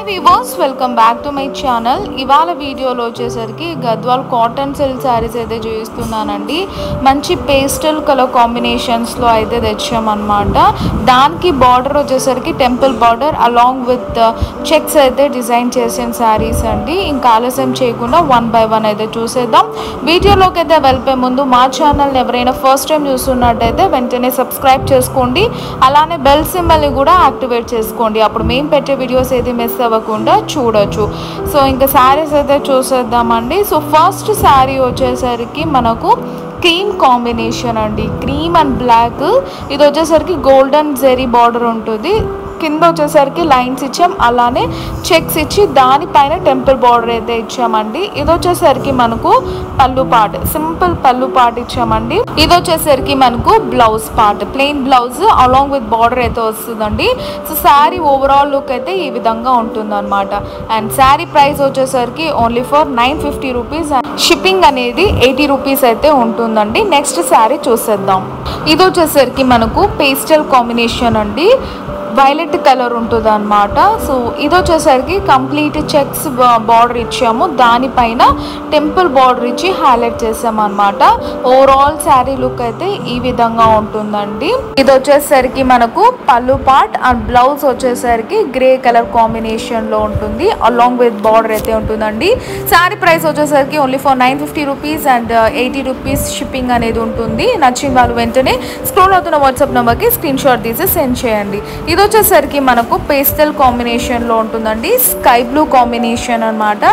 Weavers welcome back to my channel. ఇవాళ వీడియోలో వచ్చేసరికి గద్వాల్ కాటన్ సిల్క్ శారీస్ అయితే చూపిస్తున్నానండి. మంచి పేస్టల్ కలర్ కాంబినేషన్స్లో అయితే తెచ్చామన్నమాట. దానికి బార్డర్ వచ్చేసరికి temple border along with checks అయితే డిజైన్ చేసిన శారీస్ అండి. ఇంకా ఆలస్యం చేయకుండా 1 by 1 అయితే చూసేద్దాం. వీడియోలోకి అయితే వెళ్ళిపోయే ముందు మా ఛానల్ని ఎవరైనా ఫస్ట్ టైం చూస్తున్నట్టయితే వెంటనే సబ్స్క్రైబ్ చేసుకోండి. అలానే బెల్ సింబల్ని కూడా యాక్టివేట్ చేసుకోండి. అప్పుడు మేము పెట్టే వీడియోస్ ఏది మిస్ అవ్వకుండా చూడొచ్చు. సో ఇంకా శారీస్ అయితే చూసేద్దామండి. సో ఫస్ట్ శారీ వచ్చేసరికి మనకు క్రీమ్ కాంబినేషన్ అండి. Cream and black. ఇది వచ్చేసరికి గోల్డెన్ జెరీ బార్డర్ ఉంటుంది. కింద వచ్చేసరికి లైన్స్ ఇచ్చాం, అలానే చెక్స్ ఇచ్చి దానిపైన టెంపుల్ బార్డర్ అయితే ఇచ్చామండి. ఇది వచ్చేసరికి మనకు పళ్ళు పార్ట్, సింపుల్ పళ్ళు పార్ట్ ఇచ్చామండి. ఇది వచ్చేసరికి మనకు blouse part, plain blouse along with border అయితే వస్తుందండి. సో శారీ ఓవరాల్ లుక్ అయితే ఈ విధంగా ఉంటుంది అనమాట. అండ్ శారీ ప్రైస్ వచ్చేసరికి ఓన్లీ ఫర్ 950 రూపీస్. షిప్పింగ్ అనేది 80 రూపీస్ అయితే ఉంటుందండి. నెక్స్ట్ శారీ చూసేద్దాం. ఇది వచ్చేసరికి మనకు పేస్టల్ కాంబినేషన్ అండి. వైలెట్ కలర్ ఉంటుంది అనమాట. సో ఇది వచ్చేసరికి కంప్లీట్ చెక్స్ బార్డర్ ఇచ్చాము, దానిపైన టెంపుల్ బార్డర్ ఇచ్చి హైలైట్ చేసాము అనమాట. ఓవరాల్ శారీ లుక్ అయితే ఈ విధంగా ఉంటుందండి. ఇది వచ్చేసరికి మనకు పళ్ళు పార్ట్ అండ్ బ్లౌజ్ వచ్చేసరికి గ్రే కలర్ కాంబినేషన్ లో ఉంటుంది, అలాంగ్ విత్ బార్డర్ అయితే ఉంటుందండి. శారీ ప్రైస్ వచ్చేసరికి only for 950 rupees and 80 rupees shipping అనేది ఉంటుంది. నచ్చిన వాళ్ళు వెంటనే స్క్రోల్ అవుతున్న వాట్సాప్ నెంబర్కి స్క్రీన్ షాట్ తీసి సెండ్ చేయండి. ఇది వచ్చేసరికి మనకు పేస్టల్ కాంబినేషన్ లో ఉంటుందండి. స్కై బ్లూ కాంబినేషన్ అన్నమాట.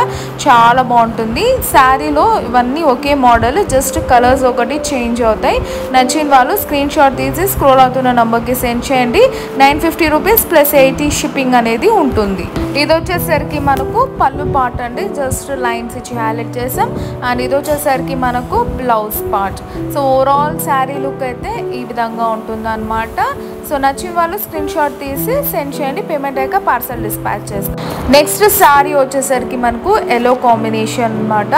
చాలా బాగుంటుంది. శారీలో ఇవన్నీ ఒకే మోడల్, జస్ట్ కలర్స్ ఒకటి చేంజ్ అవుతాయి. నచ్చిన వాళ్ళు స్క్రీన్ షాట్ తీసి స్క్రోల్ అవుతున్న నంబర్కి సెండ్ చేయండి. 950 రూపీస్ ప్లస్ 80 షిప్పింగ్ అనేది ఉంటుంది. ఇది వచ్చేసరికి మనకు పళ్ళు పార్ట్ అండి, జస్ట్ లైన్స్ ఇచ్చి హైలైట్ చేసాం. అండ్ ఇది వచ్చేసరికి మనకు blouse part. So overall sari look అయితే ఈ విధంగా ఉంటుంది అనమాట. సో నచ్చిన వాళ్ళు స్క్రీన్ షాట్ తీసి సెండ్ చేయండి. పేమెంట్ అయ్యాక పార్సల్ డిస్పాచ్ చేస్తాం. నెక్స్ట్ శారీ వచ్చేసరికి మనకు ఎల్లో కాంబినేషన్ అనమాట.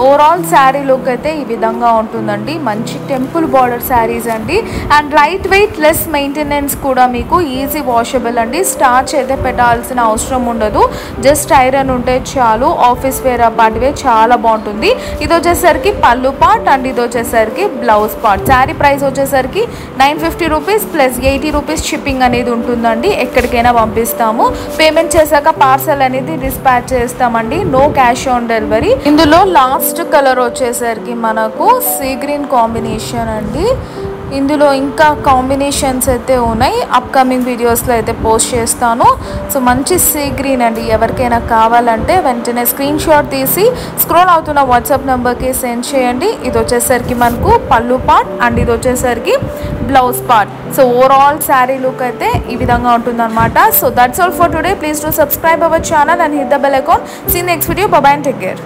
ఓవరాల్ శారీ లుక్ అయితే ఈ విధంగా ఉంటుందండి. మంచి టెంపుల్ బార్డర్ శారీస్ అండి. And light weight, less maintenance కూడా, మీకు ఈజీ వాషబుల్ అండి. స్టార్చ్ అయితే పెట్టాల్సిన అవసరం ఉండదు, జస్ట్ ఐరన్ ఉంటే చాలు. ఆఫీస్ వేర్, పార్టీ వేర్ చాలా బాగుంటుంది. ఇది వచ్చేసరికి పళ్ళు పార్ట్ అండ్ ఇది వచ్చేసరికి బ్లౌజ్ పార్ట్. శారీ ప్రైస్ వచ్చేసరికి 950 రూపీస్ ప్లస్ 80 రూపీస్ షిప్పింగ్ అనేది ఉంటుందండి. ఎక్కడికైనా పంపిస్తాము. పేమెంట్ చేశాక పార్సల్ అనేది డిస్పాచ్ చేస్తామండి. No cash on delivery. ఇందులో లాస్ట్ కలర్ వచ్చేసరికి మనకు సీ గ్రీన్ కాంబినేషన్ అండి. ఇందులో ఇంకా కాంబినేషన్స్ అయితే ఉన్నాయి, అప్కమింగ్ వీడియోస్లో అయితే పోస్ట్ చేస్తాను. సో మంచి సీ గ్రీన్ అండి. ఎవరికైనా కావాలంటే వెంటనే స్క్రీన్ షాట్ తీసి స్క్రోల్ అవుతున్న వాట్సాప్ నెంబర్కి సెండ్ చేయండి. ఇది వచ్చేసరికి మనకు పళ్ళు పార్ట్ అండ్ ఇది వచ్చేసరికి blouse part. So overall sari look అయితే ఈ విధంగా ఉంటుంది అనమాట. So that's all for today. Please to subscribe our channel and hit the bell icon. See next video. Bye bye and take care.